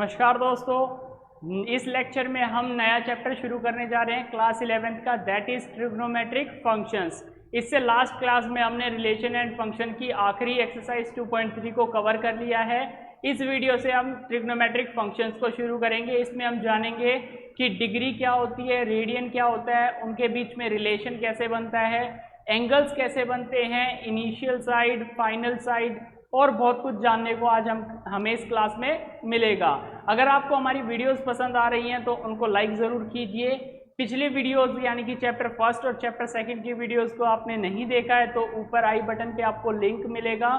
नमस्कार दोस्तों, इस लेक्चर में हम नया चैप्टर शुरू करने जा रहे हैं क्लास 11th का, दैट इज ट्रिग्नोमेट्रिक फंक्शंस। इससे लास्ट क्लास में हमने रिलेशन एंड फंक्शन की आखिरी एक्सरसाइज 2.3 को कवर कर लिया है। इस वीडियो से हम ट्रिग्नोमेट्रिक फंक्शंस को शुरू करेंगे। इसमें हम जानेंगे कि डिग्री क्या होती है, रेडियन क्या होता है, उनके बीच में रिलेशन कैसे बनता है, एंगल्स कैसे बनते हैं, इनिशियल साइड, फाइनल साइड और बहुत कुछ जानने को आज हमें इस क्लास में मिलेगा। अगर आपको हमारी वीडियोस पसंद आ रही हैं तो उनको लाइक ज़रूर कीजिए। पिछली वीडियोस यानी कि चैप्टर फर्स्ट और चैप्टर सेकंड की वीडियोस को आपने नहीं देखा है तो ऊपर आई बटन पे आपको लिंक मिलेगा,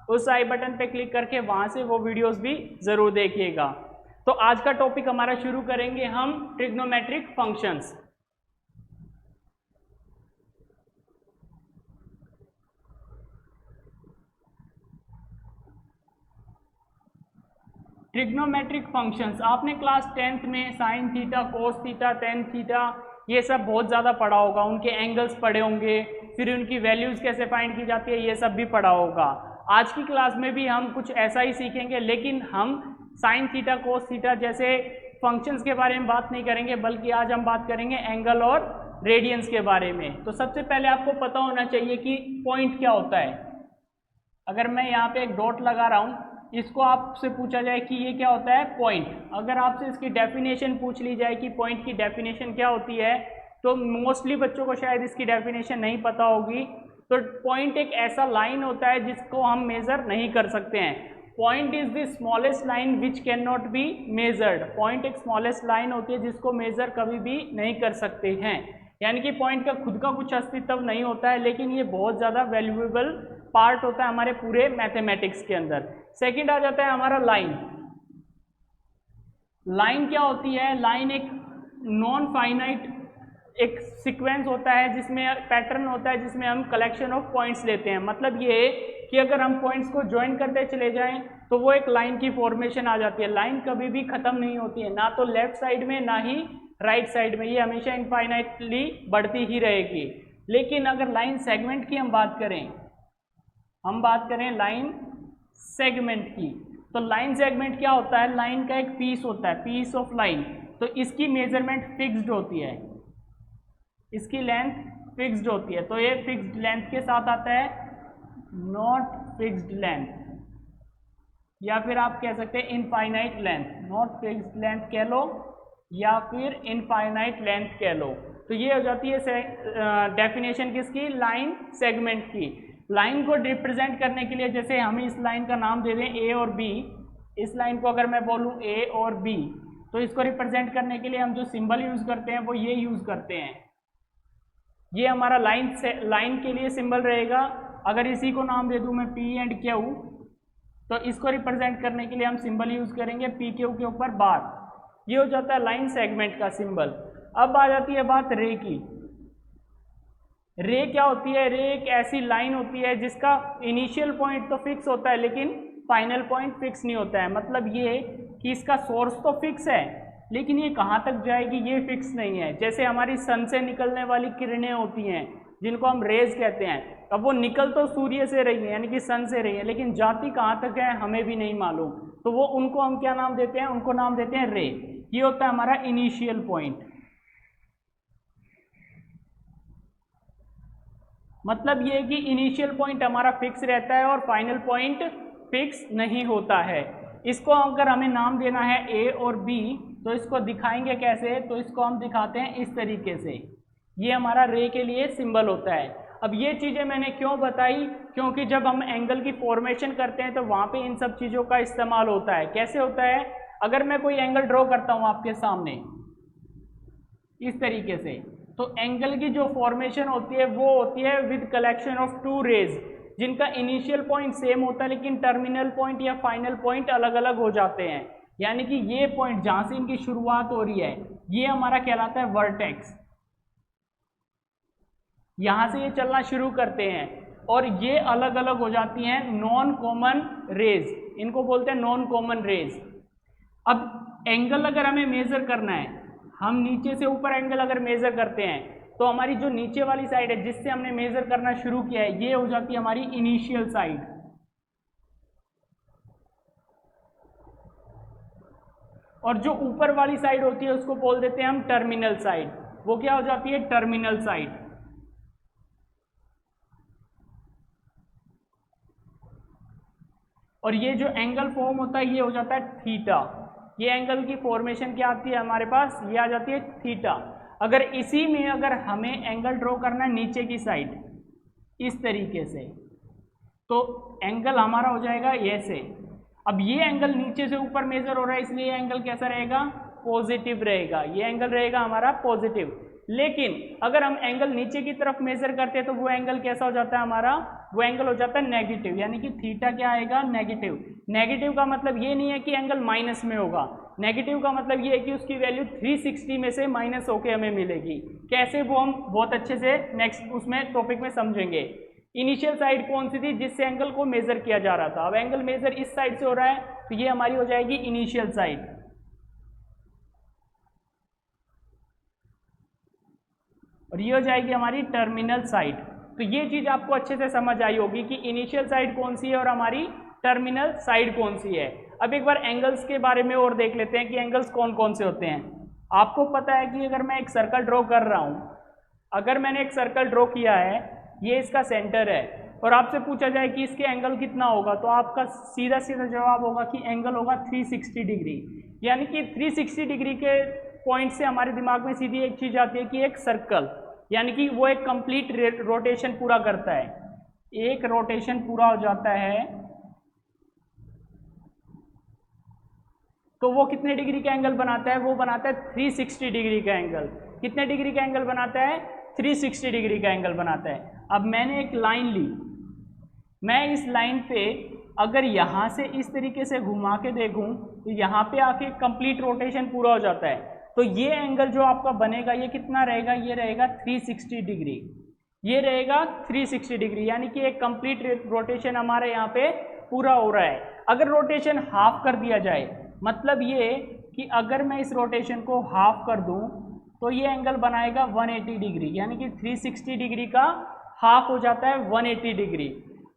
उस आई बटन पे क्लिक करके वहाँ से वो वीडियोस भी ज़रूर देखिएगा। तो आज का टॉपिक हमारा शुरू करेंगे हम ट्रिग्नोमेट्रिक फंक्शंस। ट्रिग्नोमेट्रिक फंक्शंस आपने क्लास 10th में sine theta, cos theta, tan theta ये सब बहुत ज़्यादा पढ़ा होगा। उनके एंगल्स पढ़े होंगे, फिर उनकी वैल्यूज़ कैसे फाइंड की जाती है ये सब भी पढ़ा होगा। आज की क्लास में भी हम कुछ ऐसा ही सीखेंगे, लेकिन हम साइन थीटा, कोस थीटा जैसे फंक्शंस के बारे में बात नहीं करेंगे, बल्कि आज हम बात करेंगे एंगल और रेडियंस के बारे में। तो सबसे पहले आपको पता होना चाहिए कि पॉइंट क्या होता है। अगर मैं यहाँ पे एक डॉट लगा रहा हूँ, इसको आपसे पूछा जाए कि ये क्या होता है, पॉइंट। अगर आपसे इसकी डेफिनेशन पूछ ली जाए कि पॉइंट की डेफिनेशन क्या होती है, तो मोस्टली बच्चों को शायद इसकी डेफिनेशन नहीं पता होगी। तो पॉइंट एक ऐसा लाइन होता है जिसको हम मेजर नहीं कर सकते हैं। Point is the smallest line which can not be measured. Point एक स्मॉलेस्ट लाइन होती है जिसको मेजर कभी भी नहीं कर सकते हैं। यानी कि पॉइंट का खुद का कुछ अस्तित्व नहीं होता है, लेकिन ये बहुत ज़्यादा वैल्यूएबल पार्ट होता है हमारे पूरे मैथमेटिक्स के अंदर। सेकंड आ जाता है हमारा लाइन। लाइन क्या होती है? लाइन एक नॉन फाइनाइट एक सीक्वेंस होता है, जिसमें पैटर्न होता है, जिसमें हम कलेक्शन ऑफ पॉइंट्स लेते हैं। मतलब ये कि अगर हम पॉइंट्स को ज्वाइन करते चले जाएं तो वो एक लाइन की फॉर्मेशन आ जाती है। लाइन कभी भी खत्म नहीं होती है, ना तो लेफ्ट साइड में ना ही राइट साइड में, ये हमेशा इनफाइनाइटली बढ़ती ही रहेगी। लेकिन अगर लाइन सेगमेंट की हम बात करें लाइन सेगमेंट की, तो लाइन सेगमेंट क्या होता है? लाइन का एक पीस होता है, पीस ऑफ लाइन। तो इसकी मेजरमेंट फिक्स्ड होती है, इसकी लेंथ फिक्स्ड होती है। तो ये फिक्स्ड लेंथ के साथ आता है नॉट फिक्स्ड लेंथ, या फिर आप कह सकते हैं infinite length. Not fixed length कह लो या फिर इनफाइनाइट लेंथ कह लो। तो ये हो जाती है डेफिनेशन किसकी? लाइन सेगमेंट की। लाइन को रिप्रेजेंट करने के लिए, जैसे हम इस लाइन का नाम दे दें ए और बी, इस लाइन को अगर मैं बोलूं ए और बी, तो इसको रिप्रेजेंट करने के लिए हम जो सिंबल यूज करते हैं वो ये यूज करते हैं। ये हमारा लाइन के लिए सिंबल रहेगा। अगर इसी को नाम दे दूं मैं पी एंड क्यू, तो इसको रिप्रेजेंट करने के लिए हम सिंबल यूज करेंगे पी क्यू के ऊपर बार। ये हो जाता है लाइन सेगमेंट का सिंबल। अब आ जाती है बात रे की। रे क्या होती है? रे एक ऐसी लाइन होती है जिसका इनिशियल पॉइंट तो फिक्स होता है, लेकिन फाइनल पॉइंट फिक्स नहीं होता है। मतलब ये कि इसका सोर्स तो फिक्स है, लेकिन ये कहाँ तक जाएगी ये फिक्स नहीं है। जैसे हमारी सन से निकलने वाली किरणें होती हैं, जिनको हम रेज कहते हैं। अब वो निकल तो सूर्य से रही है, यानी कि सन से रही है, लेकिन जाती कहाँ तक है हमें भी नहीं मालूम। तो वो उनको हम क्या नाम देते हैं? उनको नाम देते हैं रे। ये होता है हमारा इनिशियल पॉइंट। मतलब ये कि इनिशियल पॉइंट हमारा फिक्स रहता है और फाइनल पॉइंट फिक्स नहीं होता है। इसको अगर हमें नाम देना है ए और बी, तो इसको दिखाएंगे कैसे? तो इसको हम दिखाते हैं इस तरीके से। ये हमारा रे के लिए सिंबल होता है। अब ये चीज़ें मैंने क्यों बताई? क्योंकि जब हम एंगल की फॉर्मेशन करते हैं तो वहाँ पे इन सब चीज़ों का इस्तेमाल होता है। कैसे होता है? अगर मैं कोई एंगल ड्रॉ करता हूँ आपके सामने इस तरीके से, तो एंगल की जो फॉर्मेशन होती है वो होती है with collection of two rays, जिनका इनिशियल पॉइंट सेम होता है लेकिन टर्मिनल पॉइंट या फाइनल पॉइंट अलग अलग हो जाते हैं। यानी कि ये पॉइंट जहां से इनकी शुरुआत हो रही है ये हमारा कहलाता है वर्टेक्स। यहां से ये चलना शुरू करते हैं और ये अलग अलग हो जाती हैं नॉन कॉमन रेज, इनको बोलते हैं नॉन कॉमन रेज। अब एंगल अगर हमें मेजर करना है, हम नीचे से ऊपर एंगल अगर मेजर करते हैं, तो हमारी जो नीचे वाली साइड है जिससे हमने मेजर करना शुरू किया है, ये हो जाती है हमारी इनिशियल साइड। और जो ऊपर वाली साइड होती है उसको बोल देते हैं हम टर्मिनल साइड। वो क्या हो जाती है? Terminal side. और ये जो एंगल फॉर्म होता है ये हो जाता है थीटा। ये एंगल की फॉर्मेशन क्या आती है हमारे पास? ये आ जाती है थीटा। अगर इसी में अगर हमें एंगल ड्रॉ करना है नीचे की साइड इस तरीके से, तो एंगल हमारा हो जाएगा ऐसे। अब ये एंगल नीचे से ऊपर मेजर हो रहा है, इसलिए ये एंगल कैसा रहेगा? पॉजिटिव रहेगा। ये एंगल रहेगा हमारा पॉजिटिव। लेकिन अगर हम एंगल नीचे की तरफ मेजर करते हैं तो वो एंगल कैसा हो जाता है हमारा? वो एंगल हो जाता है नेगेटिव, यानी कि थीटा क्या आएगा? नेगेटिव। नेगेटिव का मतलब ये नहीं है कि एंगल माइनस में होगा, नेगेटिव का मतलब ये है कि उसकी वैल्यू 360 में से माइनस होके हमें मिलेगी। कैसे, वो हम बहुत अच्छे से नेक्स्ट उसमें टॉपिक में समझेंगे। इनिशियल साइड कौन सी थी जिससे एंगल को मेजर किया जा रहा था? अब एंगल मेजर इस साइड से हो रहा है तो ये हमारी हो जाएगी इनिशियल साइड। और ये हो जाएगी हमारी टर्मिनल साइड। तो ये चीज आपको अच्छे से समझ आई होगी कि इनिशियल साइड कौन सी है और हमारी टर्मिनल साइड कौन सी है। अब एक बार एंगल्स के बारे में और देख लेते हैं कि एंगल्स कौन कौन से होते हैं। आपको पता है कि अगर मैं एक सर्कल ड्रॉ कर रहा हूं, अगर मैंने एक सर्कल ड्रॉ किया है, ये इसका सेंटर है, और आपसे पूछा जाए कि इसके एंगल कितना होगा, तो आपका सीधा सीधा जवाब होगा कि एंगल होगा 360 डिग्री। यानी कि 360 डिग्री के पॉइंट से हमारे दिमाग में सीधी एक चीज आती है कि एक सर्कल, यानी कि वो एक कंप्लीट रोटेशन पूरा करता है। एक रोटेशन पूरा हो जाता है तो वो कितने डिग्री का एंगल बनाता है? वो बनाता है 360 डिग्री का एंगल। कितने डिग्री का एंगल बनाता है? 360 डिग्री का एंगल बनाता है। अब मैंने एक लाइन ली, मैं इस लाइन पे अगर यहाँ से इस तरीके से घुमा के देखूं तो यहाँ पे आके कंप्लीट रोटेशन पूरा हो जाता है। तो ये एंगल जो आपका बनेगा ये कितना रहेगा? ये रहेगा 360 डिग्री। ये रहेगा 360 डिग्री, यानी कि एक कंप्लीट रोटेशन हमारे यहाँ पे पूरा हो रहा है। अगर रोटेशन हाफ कर दिया जाए, मतलब ये कि अगर मैं इस रोटेशन को हाफ कर दूं तो ये एंगल बनाएगा 180 डिग्री, यानी कि 360 डिग्री का हाफ हो जाता है 180 डिग्री।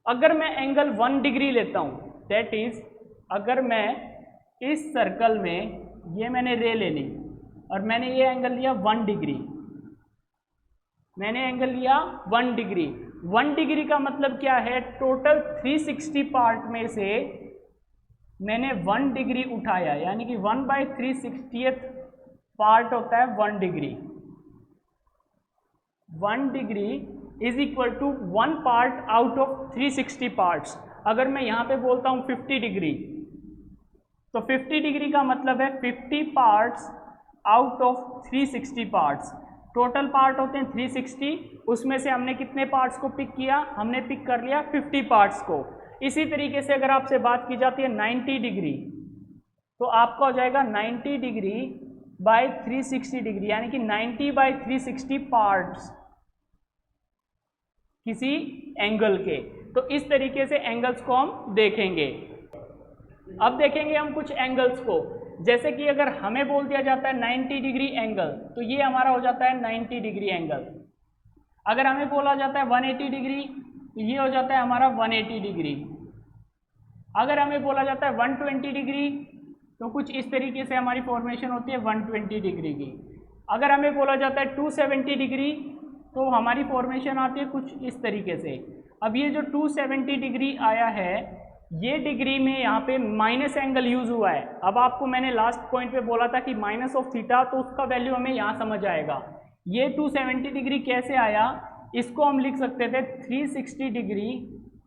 अगर मैं एंगल 1 डिग्री लेता हूं, दैट इज अगर मैं इस सर्कल में, ये मैंने रे ले ली और मैंने ये एंगल लिया 1 डिग्री, मैंने एंगल लिया 1 डिग्री। 1 डिग्री का मतलब क्या है? टोटल 360 पार्ट में से मैंने 1 डिग्री उठाया, यानी कि 1/360th पार्ट होता है 1 degree. 1 degree is equal to 1 part out of 360 parts. अगर मैं यहाँ पे बोलता हूँ 50 डिग्री, तो 50 डिग्री का मतलब है 50 parts out of 360 parts. Total part होते हैं 360, उसमें से हमने कितने पार्ट्स को पिक किया? हमने पिक कर लिया 50 पार्ट्स को। इसी तरीके से अगर आपसे बात की जाती है 90 डिग्री, तो आपका हो जाएगा 90 डिग्री बाय 360 डिग्री, यानी कि 90/360 पार्ट्स किसी एंगल के। तो इस तरीके से एंगल्स को हम देखेंगे। अब देखेंगे हम कुछ एंगल्स को, जैसे कि अगर हमें बोल दिया जाता है 90 डिग्री एंगल, तो ये हमारा हो जाता है 90 डिग्री एंगल। अगर हमें बोला जाता है 180 डिग्री, तो ये हो जाता है हमारा 180 डिग्री। अगर हमें बोला जाता है 120 डिग्री, तो कुछ इस तरीके से हमारी फॉर्मेशन होती है 120 डिग्री की। अगर हमें बोला जाता है 270 डिग्री, तो हमारी फॉर्मेशन आती है कुछ इस तरीके से। अब ये जो 270 डिग्री आया है, ये डिग्री में यहाँ पे माइनस एंगल यूज हुआ है। अब आपको मैंने लास्ट पॉइंट पे बोला था कि माइनस ऑफ थीटा, तो उसका वैल्यू हमें यहाँ समझ आएगा। ये 270 डिग्री कैसे आया? इसको हम लिख सकते थे 360 डिग्री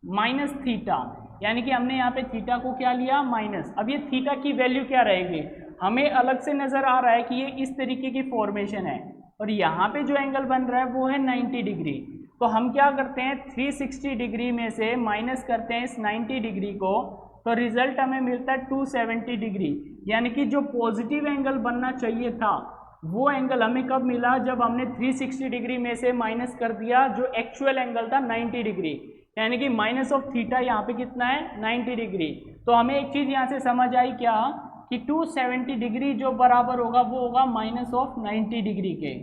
माइनस थीटा, यानी कि हमने यहाँ पे थीटा को क्या लिया? माइनस। अब ये थीटा की वैल्यू क्या रहेगी? हमें अलग से नजर आ रहा है कि ये इस तरीके की फॉर्मेशन है, और यहाँ पे जो एंगल बन रहा है वो है 90 डिग्री। तो हम क्या करते हैं, 360 डिग्री में से माइनस करते हैं इस 90 डिग्री को, तो रिजल्ट हमें मिलता है 270 डिग्री। यानी कि जो पॉजिटिव एंगल बनना चाहिए था वो एंगल हमें कब मिला? जब हमने 360 डिग्री में से माइनस कर दिया जो एक्चुअल एंगल था 90 डिग्री, यानी कि माइनस ऑफ थीटा यहाँ पे कितना है? 90 डिग्री। तो हमें एक चीज यहाँ से समझ आई क्या, कि 270 डिग्री जो बराबर होगा वो होगा माइनस ऑफ 90 डिग्री के।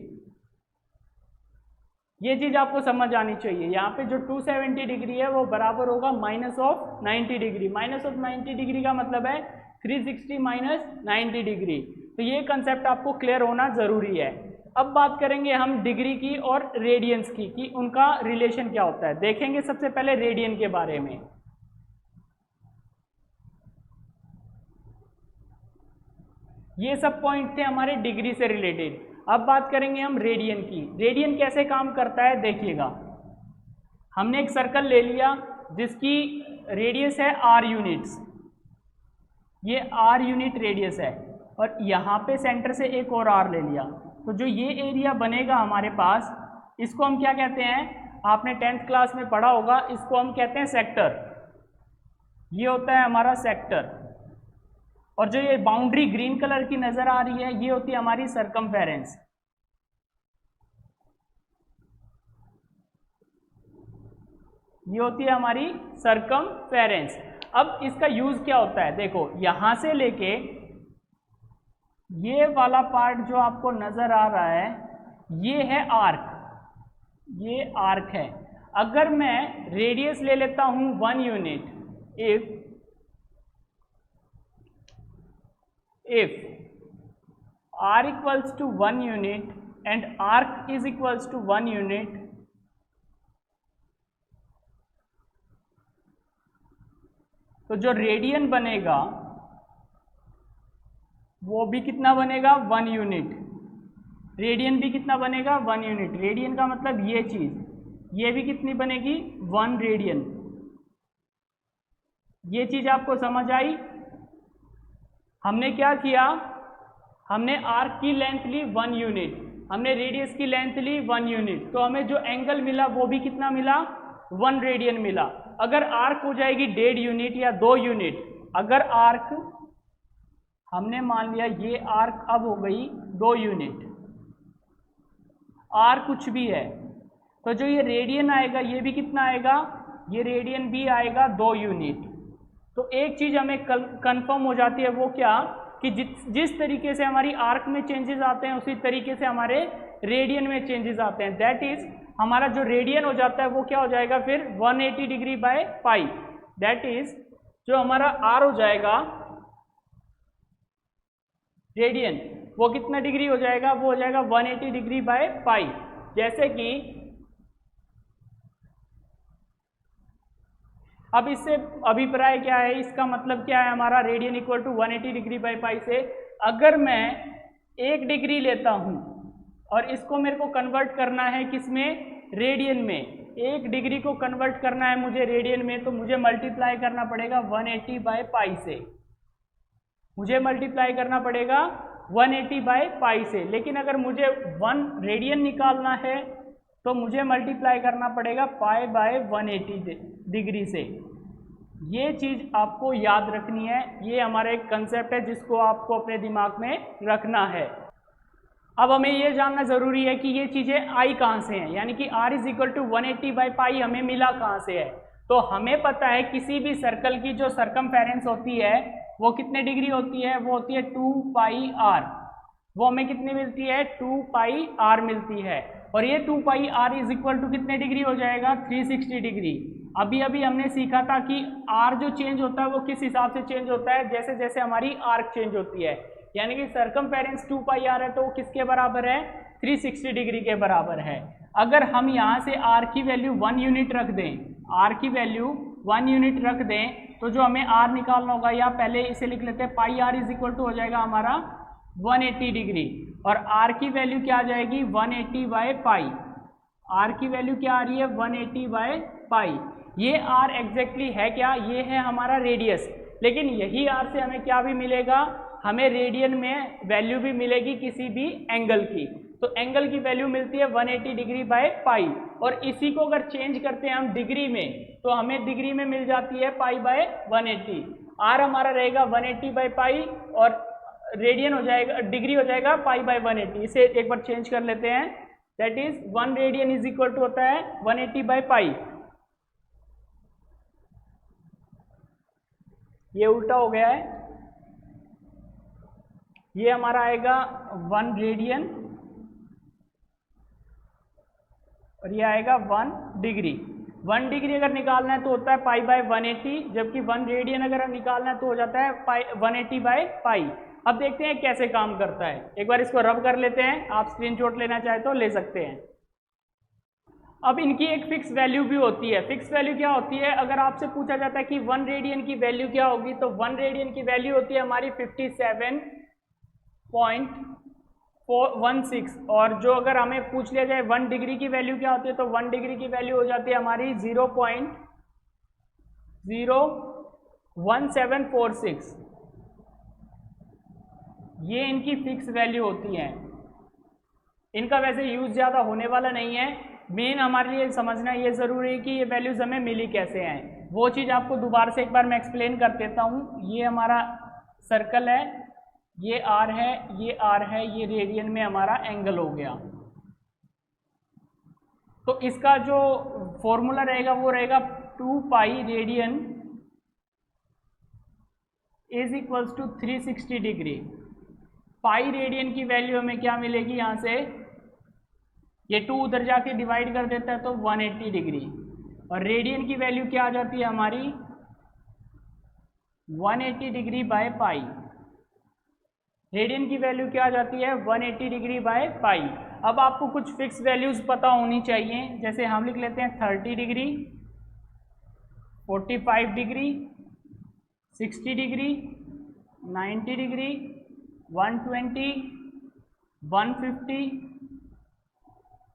ये चीज आपको समझ आनी चाहिए। यहाँ पे जो 270 डिग्री है वो बराबर होगा minus of 90 degree. Minus of 90 degree का मतलब है 360 माइनस 90 डिग्री। तो ये कंसेप्ट आपको क्लियर होना ज़रूरी है। अब बात करेंगे हम डिग्री की और रेडियंस की कि उनका रिलेशन क्या होता है। देखेंगे सबसे पहले रेडियन के बारे में। ये सब पॉइंट थे हमारे डिग्री से रिलेटेड। अब बात करेंगे हम रेडियन की। रेडियन कैसे काम करता है देखिएगा। हमने एक सर्कल ले लिया जिसकी रेडियस है r यूनिट्स, ये r यूनिट रेडियस है, और यहाँ पे सेंटर से एक और r ले लिया। तो जो ये एरिया बनेगा हमारे पास, इसको हम क्या कहते हैं, आपने 10th क्लास में पढ़ा होगा, इसको हम कहते हैं सेक्टर। ये होता है हमारा सेक्टर। और जो ये बाउंड्री ग्रीन कलर की नजर आ रही है, ये होती है हमारी सरकमफेरेंस। ये होती है हमारी सरकमफेरेंस। अब इसका यूज क्या होता है, देखो यहां से लेके ये वाला पार्ट जो आपको नजर आ रहा है, ये है आर्क, ये आर्क है। अगर मैं रेडियस ले लेता हूं 1 unit, if r equals to 1 unit and arc is equals to 1 unit, तो जो रेडियन बनेगा वो भी कितना बनेगा, 1 यूनिट। रेडियन भी कितना बनेगा, 1 यूनिट। रेडियन का मतलब ये चीज, ये भी कितनी बनेगी, 1 रेडियन। ये चीज आपको समझ आई। हमने क्या किया, हमने आर्क की लेंथ ली 1 यूनिट, हमने रेडियस की लेंथ ली 1 यूनिट, तो हमें जो एंगल मिला वो भी कितना मिला, 1 रेडियन मिला। अगर आर्क हो जाएगी 1.5 यूनिट या 2 यूनिट, अगर आर्क, हमने मान लिया ये आर्क अब हो गई 2 यूनिट, आर कुछ भी है, तो जो ये रेडियन आएगा ये भी कितना आएगा, ये रेडियन भी आएगा 2 यूनिट। तो एक चीज हमें कंफर्म हो जाती है, वो क्या, कि जिस तरीके से हमारी आर्क में चेंजेस आते हैं उसी तरीके से हमारे रेडियन में चेंजेस आते हैं। दैट इज हमारा जो रेडियन हो जाता है वो क्या हो जाएगा फिर 180 degree by pi. That is जो हमारा आर हो जाएगा रेडियन, वो कितना डिग्री हो जाएगा, वो हो जाएगा 180 डिग्री बाय पाई। जैसे कि अब इससे अभिप्राय क्या है, इसका मतलब क्या है हमारा, radian equal to 180 degree by pi से अगर मैं 1 डिग्री लेता हूं और इसको मेरे को कन्वर्ट करना है किसमें, रेडियन में, 1 डिग्री को कन्वर्ट करना है मुझे रेडियन में, तो मुझे मल्टीप्लाई करना पड़ेगा 180 बाई पाई से, मुझे मल्टीप्लाई करना पड़ेगा 180 बाई पाई से। लेकिन अगर मुझे 1 रेडियन निकालना है तो मुझे मल्टीप्लाई करना पड़ेगा पाई बाय 180 डिग्री से। ये चीज़ आपको याद रखनी है, ये हमारा एक कंसेप्ट है जिसको आपको अपने दिमाग में रखना है। अब हमें ये जानना ज़रूरी है कि ये चीज़ें आई कहाँ से हैं, यानी कि r is equal to 180 by pi हमें मिला कहाँ से है। तो हमें पता है किसी भी सर्कल की जो सरकमफेरेंस होती है वो कितने डिग्री होती है, वो होती है 2 पाई r। वो हमें कितनी मिलती है, 2 पाई r मिलती है। और ये 2 पाई r इज इक्वल टू कितने डिग्री हो जाएगा, 360 डिग्री। अभी अभी हमने सीखा था कि r जो चेंज होता है वो किस हिसाब से चेंज होता है, जैसे जैसे हमारी आर्क चेंज होती है। यानी कि सरकमफेरेंस 2 पाई r है तो वो किसके बराबर है, 360 डिग्री के बराबर है। अगर हम यहाँ से r की वैल्यू 1 यूनिट रख दें, r की वैल्यू 1 यूनिट रख दें, तो जो हमें r निकालना होगा, या पहले इसे लिख लेते हैं, पाई r इज इक्वल टू हो जाएगा हमारा 180 डिग्री, और r की वैल्यू क्या आ जाएगी, 180 बाय पाई। r की वैल्यू क्या आ रही है, 180 बाय पाई। ये r एग्जैक्टली है क्या, ये है हमारा रेडियस। लेकिन यही r से हमें क्या भी मिलेगा, हमें रेडियन में वैल्यू भी मिलेगी किसी भी एंगल की। तो एंगल की वैल्यू मिलती है 180 डिग्री बाय पाई, और इसी को अगर चेंज करते हैं हम डिग्री में, तो हमें डिग्री में मिल जाती है पाई बाय 180। r हमारा रहेगा 180 बाय पाई, और रेडियन हो जाएगा, डिग्री हो जाएगा पाई बाय 180। इसे एक बार चेंज कर लेते हैं, that is 1 radian is equal to होता है 180 बाय पाई। ये उल्टा हो गया है, ये हमारा आएगा 1 रेडियन और ये आएगा 1 डिग्री। 1 डिग्री अगर निकालना है तो होता है पाई बाय 180, जबकि 1 रेडियन अगर निकालना है तो हो जाता है पाई 180 बाय पाई। अब देखते हैं कैसे काम करता है, एक बार इसको रब कर लेते हैं, आप स्क्रीनशॉट लेना चाहे तो ले सकते हैं। अब इनकी एक फिक्स वैल्यू भी होती है। फिक्स वैल्यू क्या होती है, अगर आपसे पूछा जाता है कि 1 रेडियन की वैल्यू क्या होगी, तो 1 रेडियन की वैल्यू होती है हमारी 57.16, और जो अगर हमें पूछ लिया जाए 1 डिग्री की वैल्यू क्या होती है, तो 1 डिग्री की वैल्यू हो जाती है हमारी 0.01746। ये इनकी फिक्स वैल्यू होती है। इनका वैसे यूज ज़्यादा होने वाला नहीं है, मेन हमारे लिए समझना ये ज़रूरी है कि ये वैल्यूज़ हमें मिली कैसे हैं। वो चीज़ आपको दोबारा से एक बार मैं एक्सप्लेन कर देता हूँ। ये हमारा सर्कल है, ये आर है, ये आर है, ये रेडियन में हमारा एंगल हो गया। तो इसका जो फॉर्मूला रहेगा वो रहेगा 2 pi radian is equals to 360 degree. Pi radian की वैल्यू हमें क्या मिलेगी, यहाँ से ये 2 उधर जाके डिवाइड कर देता है तो 180 डिग्री, और रेडियन की वैल्यू क्या आ जाती है हमारी 180 डिग्री बाय पाई। रेडियन की वैल्यू क्या आ जाती है 180 डिग्री बाय पाई। अब आपको कुछ फिक्स वैल्यूज पता होनी चाहिए, जैसे हम लिख लेते हैं 30 डिग्री, 45 डिग्री, 60 डिग्री, 90 डिग्री, 120, 150,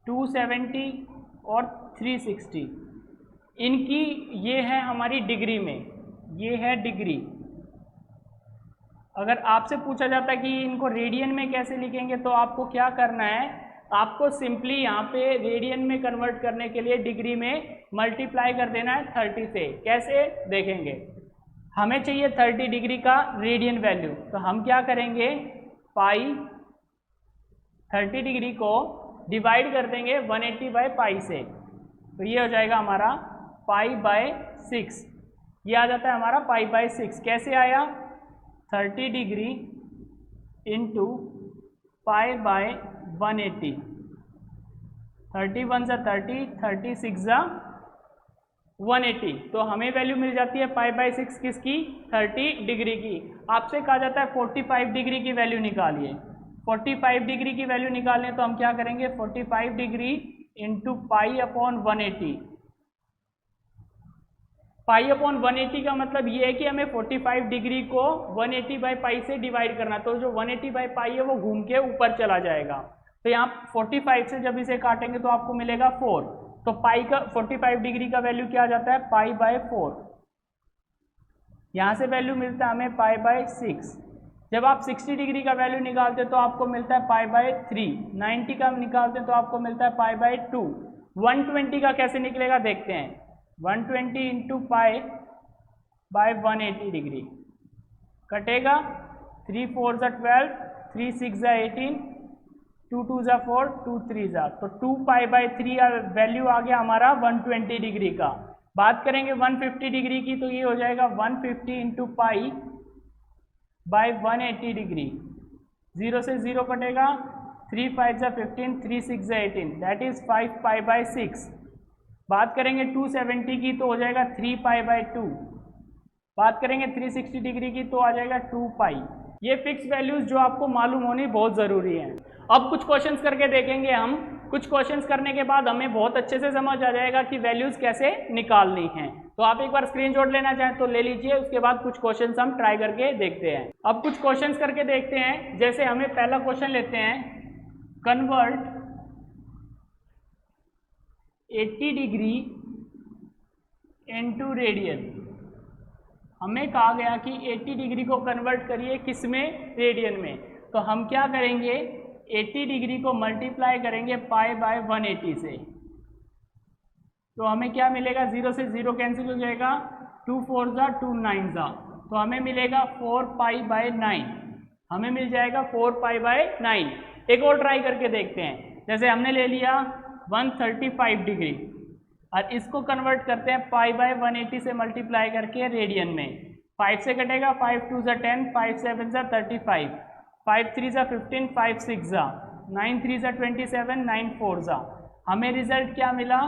270 और 360। इनकी ये है हमारी डिग्री में, ये है डिग्री। अगर आपसे पूछा जाता है कि इनको रेडियन में कैसे लिखेंगे, तो आपको क्या करना है, आपको सिंपली यहाँ पे रेडियन में कन्वर्ट करने के लिए डिग्री में मल्टीप्लाई कर देना है 30 से। कैसे देखेंगे, हमें चाहिए 30 डिग्री का रेडियन वैल्यू, तो हम क्या करेंगे, पाई 30 डिग्री को डिवाइड कर देंगे 180 बाय पाई से, तो ये हो जाएगा हमारा पाई बाय 6। ये आ जाता है हमारा पाई बाय 6। कैसे आया, 30 डिग्री इंटू पाई बाय 180, 31 ज़ा 30, 36 ज़ा 180, तो हमें वैल्यू मिल जाती है पाई बाय 6 किसकी, 30 डिग्री की। आपसे कहा जाता है 45 डिग्री की वैल्यू निकालिए। 45 डिग्री की वैल्यू निकालने तो हम क्या करेंगे, 45 degree into pi upon 180। Pi upon 180 का मतलब ये है कि हमें 45 डिग्री को 180 बाई पाई से डिवाइड करना, तो जो 180 बाई पाई है वो घूम के ऊपर चला जाएगा। तो यहाँ 45 से जब इसे काटेंगे तो आपको मिलेगा 4, तो पाई का 45 डिग्री का वैल्यू क्या आ जाता है, पाई बाय 4। यहाँ से वैल्यू मिलता है हमें पाई बाय 6। जब आप 60 डिग्री का वैल्यू निकालते हैं तो आपको मिलता है पाई बाय 3, 90 का निकालते हैं तो आपको मिलता है पाई बाय 2, 120 का कैसे निकलेगा देखते हैं, 120 इंटू पाई बाय 180 डिग्री कटेगा, 3 4 ज़ा 12, 3 6 ज़ा 18, 2 2 ज़ा 4, 2 3 ज़ा, तो 2 पाई बाय 3 वैल्यू आ गया हमारा 120 डिग्री का। बात करेंगे 150 डिग्री की, तो ये हो जाएगा 150 इंटू पाई बाय 180 डिग्री, 0 से 0 कटेगा, 3 5 ज़ा 15, 3 6 ज़ा 18, दैट इज़ 5 पाई बाय 6। बात करेंगे 270 की तो हो जाएगा 3 पाई बाय 2। बात करेंगे 360 डिग्री की तो आ जाएगा 2 पाई। ये फिक्स वैल्यूज जो आपको मालूम होनी बहुत ज़रूरी है। अब कुछ क्वेश्चंस करके देखेंगे हम। कुछ क्वेश्चंस करने के बाद हमें बहुत अच्छे से समझ आ जाएगा कि वैल्यूज कैसे निकालनी हैं। तो आप एक बार स्क्रीनशॉट लेना चाहें तो ले लीजिए, उसके बाद कुछ क्वेश्चंस हम ट्राई करके देखते हैं। अब कुछ क्वेश्चंस करके देखते हैं। जैसे हमें पहला क्वेश्चन लेते हैं, कन्वर्ट 80 डिग्री इनटू रेडियन। हमें कहा गया कि 80 डिग्री को कन्वर्ट करिए किस में, रेडियन में। तो हम क्या करेंगे, 80 डिग्री को मल्टीप्लाई करेंगे पाई बाय 180 से, तो हमें क्या मिलेगा, 0 से 0 कैंसिल हो जाएगा, 2 4 ज़ा 2 9 ज़ा, तो हमें मिलेगा 4 पाई बाय 9, हमें मिल जाएगा 4 पाई बाय 9। एक और ट्राई करके देखते हैं। जैसे हमने ले लिया 135 डिग्री और इसको कन्वर्ट करते हैं पाई बाय 180 से मल्टीप्लाई करके रेडियन में। 5 से कटेगा, 5 2 ज़ा 10, 5 7 ज़ा 35, 5 3 ज़ा 15, 5 6 ज़ा 9, 3 ज़ा 27, 9 4 ज़ा। हमें रिजल्ट क्या मिला,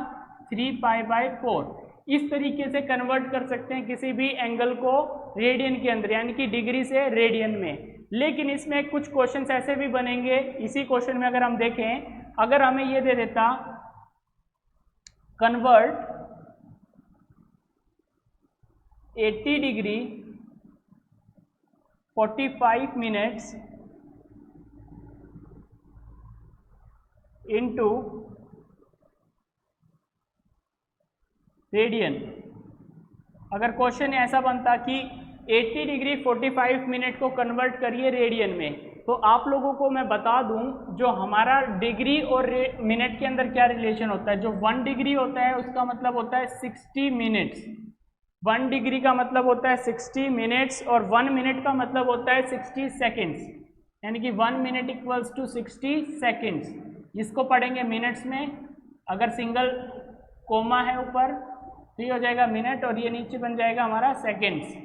3π/4। इस तरीके से कन्वर्ट कर सकते हैं किसी भी एंगल को रेडियन के अंदर, यानी कि डिग्री से रेडियन में। लेकिन इसमें कुछ क्वेश्चंस ऐसे भी बनेंगे, इसी क्वेश्चन में अगर हम देखें, अगर हमें ये दे देता convert 80 degree 45 minutes into radian. अगर क्वेश्चन ऐसा बनता कि 80 डिग्री 45 मिनट को कन्वर्ट करिए रेडियन में, तो आप लोगों को मैं बता दूं जो हमारा डिग्री और मिनट के अंदर क्या रिलेशन होता है। जो 1 डिग्री होता है उसका मतलब होता है 60 मिनट्स। 1 डिग्री का मतलब होता है 60 मिनट्स और 1 मिनट का मतलब होता है 60 सेकेंड्स, यानी कि 1 मिनट इक्वल्स टू 60 सेकेंड्स। इसको पढ़ेंगे मिनट्स में, अगर सिंगल कोमा है ऊपर तो ये हो जाएगा मिनट और ये नीचे बन जाएगा हमारा सेकेंड्स।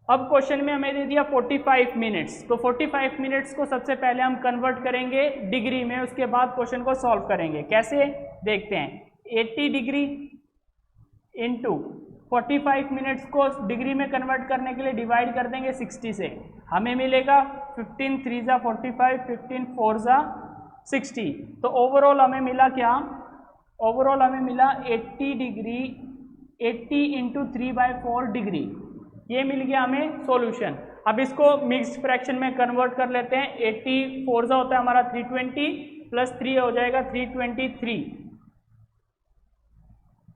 अब क्वेश्चन में हमें दे दिया 45 मिनट्स, तो 45 मिनट्स को सबसे पहले हम कन्वर्ट करेंगे डिग्री में, उसके बाद क्वेश्चन को सॉल्व करेंगे। कैसे देखते हैं। 80 डिग्री इंटू 45 मिनट्स को डिग्री में कन्वर्ट करने के लिए डिवाइड कर देंगे 60 से, हमें मिलेगा 15 3 ज़ा 45, 15 4 ज़ा 60। तो ओवरऑल हमें मिला क्या, ओवरऑल हमें मिला 80 डिग्री 80 इंटू 3/4 डिग्री, ये मिल गया हमें सॉल्यूशन। अब इसको मिक्स्ड फ्रैक्शन में कन्वर्ट कर लेते हैं। 80 4 ज़ा होता है हमारा 320 प्लस 3 हो जाएगा 323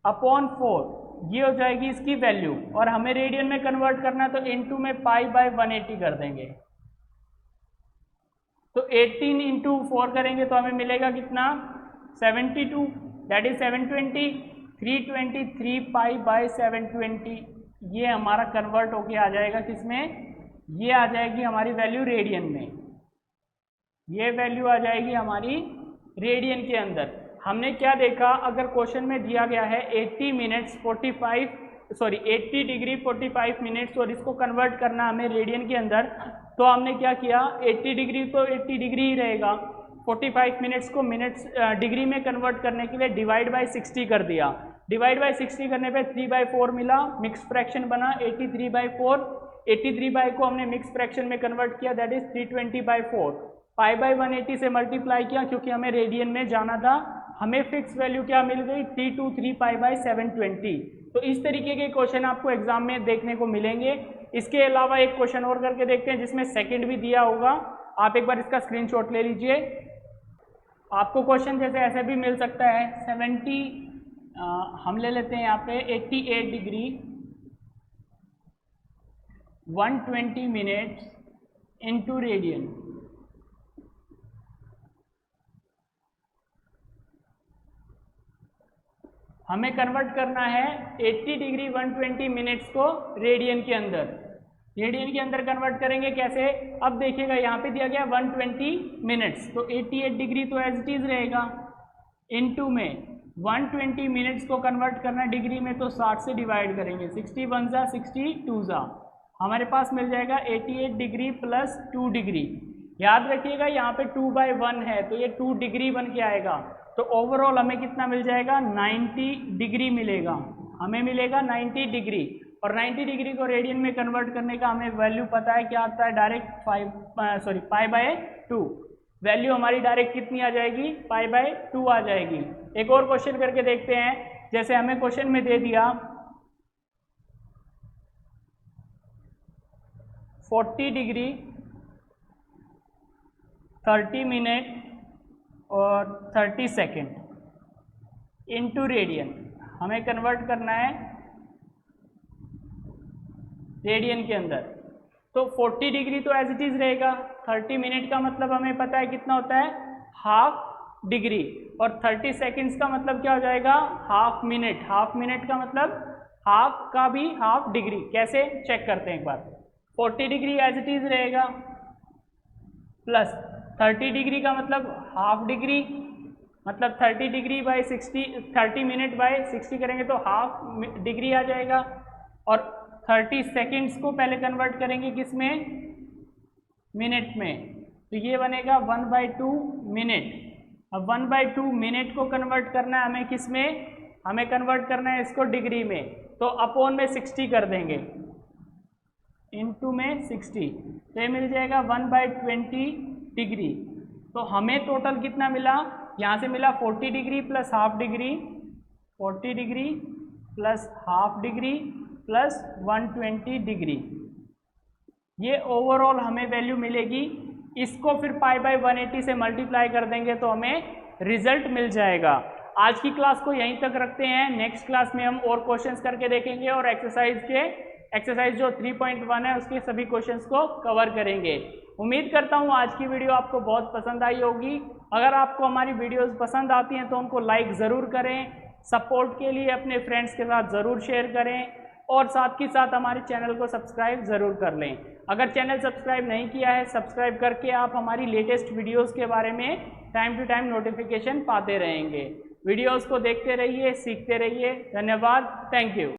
अपॉन 4, ये हो जाएगी इसकी वैल्यू। और हमें रेडियन में कन्वर्ट करना है तो इनटू में π/180 कर देंगे। तो 18 इंटू 4 करेंगे तो हमें मिलेगा कितना 72, दैट इज 720, 323 π/720। ये हमारा कन्वर्ट होके आ जाएगा किसमें, ये आ जाएगी हमारी वैल्यू रेडियन में, ये वैल्यू आ जाएगी हमारी रेडियन के अंदर। हमने क्या देखा, अगर क्वेश्चन में दिया गया है 80 डिग्री 45 मिनट्स और इसको कन्वर्ट करना हमें रेडियन के अंदर, तो हमने क्या किया 80 डिग्री तो 80 डिग्री ही रहेगा, 45 मिनट्स को मिनट्स डिग्री में कन्वर्ट करने के लिए डिवाइड बाय 60 कर दिया। डिवाइड बाय 60 करने पे 3/4 मिला, मिक्स फ्रैक्शन बना 83/4। 83 को हमने मिक्स फ्रैक्शन में कन्वर्ट किया, दैट इज 320/4। π/180 से मल्टीप्लाई किया क्योंकि हमें रेडियन में जाना था। हमें फिक्स वैल्यू क्या मिल गई 323 π/720। तो इस तरीके के क्वेश्चन आपको एग्जाम में देखने को मिलेंगे। इसके अलावा एक क्वेश्चन और करके देखते हैं जिसमें सेकंड भी दिया होगा, आप एक बार इसका स्क्रीनशॉट ले लीजिए। आपको क्वेश्चन जैसे ऐसे भी मिल सकता है 70, हम ले लेते हैं यहाँ पे 88 डिग्री 120 मिनट्स इनटू रेडियन। हमें कन्वर्ट करना है 80 डिग्री 120 मिनट्स को रेडियन के अंदर। रेडियन के अंदर कन्वर्ट करेंगे कैसे, अब देखिएगा यहाँ पे दिया गया 120 मिनट्स, तो 88 डिग्री तो एज इट इज रहेगा, इनटू में 120 मिनट्स को कन्वर्ट करना डिग्री में तो 60 से डिवाइड करेंगे, 61 ज़ा 62 ज़ा, हमारे पास मिल जाएगा 88 डिग्री प्लस 2 डिग्री। याद रखिएगा यहाँ पे 2/1 है तो ये 2 डिग्री बन के आएगा। तो ओवरऑल हमें कितना मिल जाएगा 90 डिग्री मिलेगा, हमें मिलेगा 90 डिग्री। और 90 डिग्री को रेडियन में कन्वर्ट करने का हमें वैल्यू पता है, क्या आता है डायरेक्ट π/2। वैल्यू हमारी डायरेक्ट कितनी आ जाएगी π/2 आ जाएगी। एक और क्वेश्चन करके देखते हैं, जैसे हमें क्वेश्चन में दे दिया 40 डिग्री 30 मिनट और 30 सेकेंड इनटू रेडियन, हमें कन्वर्ट करना है रेडियन के अंदर। तो 40 डिग्री तो एज इट इज रहेगा, 30 मिनट का मतलब हमें पता है कितना होता है हाफ डिग्री, और 30 सेकेंड्स का मतलब क्या हो जाएगा हाफ मिनट। हाफ मिनट का मतलब हाफ का भी हाफ डिग्री। कैसे चेक करते हैं एक बार, 40 डिग्री एज इट इज रहेगा प्लस 30 डिग्री का मतलब हाफ डिग्री, मतलब 30 डिग्री बाई 60, 30 मिनट बाई 60 करेंगे तो हाफ डिग्री आ जाएगा। और 30 सेकेंड्स को पहले कन्वर्ट करेंगे किस में, मिनट में, तो ये बनेगा 1/2 मिनट। अब 1/2 मिनट को कन्वर्ट करना है हमें किस में, हमें कन्वर्ट करना है इसको डिग्री में, तो अपॉन में 60 कर देंगे, इनटू में 60, तो ये मिल जाएगा 1/20 डिग्री। तो हमें टोटल कितना मिला, यहाँ से मिला 40 degree plus half degree, 40 degree plus half degree plus 120 degree, ये ओवरऑल हमें वैल्यू मिलेगी। इसको फिर π/180 से मल्टीप्लाई कर देंगे तो हमें रिजल्ट मिल जाएगा। आज की क्लास को यहीं तक रखते हैं, नेक्स्ट क्लास में हम और क्वेश्चंस करके देखेंगे और एक्सरसाइज जो 3.1 है उसके सभी क्वेश्चंस को कवर करेंगे। उम्मीद करता हूँ आज की वीडियो आपको बहुत पसंद आई होगी। अगर आपको हमारी वीडियोस पसंद आती हैं तो उनको लाइक ज़रूर करें, सपोर्ट के लिए अपने फ्रेंड्स के साथ ज़रूर शेयर करें और साथ ही साथ हमारे चैनल को सब्सक्राइब ज़रूर कर लें। अगर चैनल सब्सक्राइब नहीं किया है, सब्सक्राइब करके आप हमारी लेटेस्ट वीडियोस के बारे में टाइम टू टाइम नोटिफिकेशन पाते रहेंगे। वीडियोस को देखते रहिए, सीखते रहिए। धन्यवाद, थैंक यू।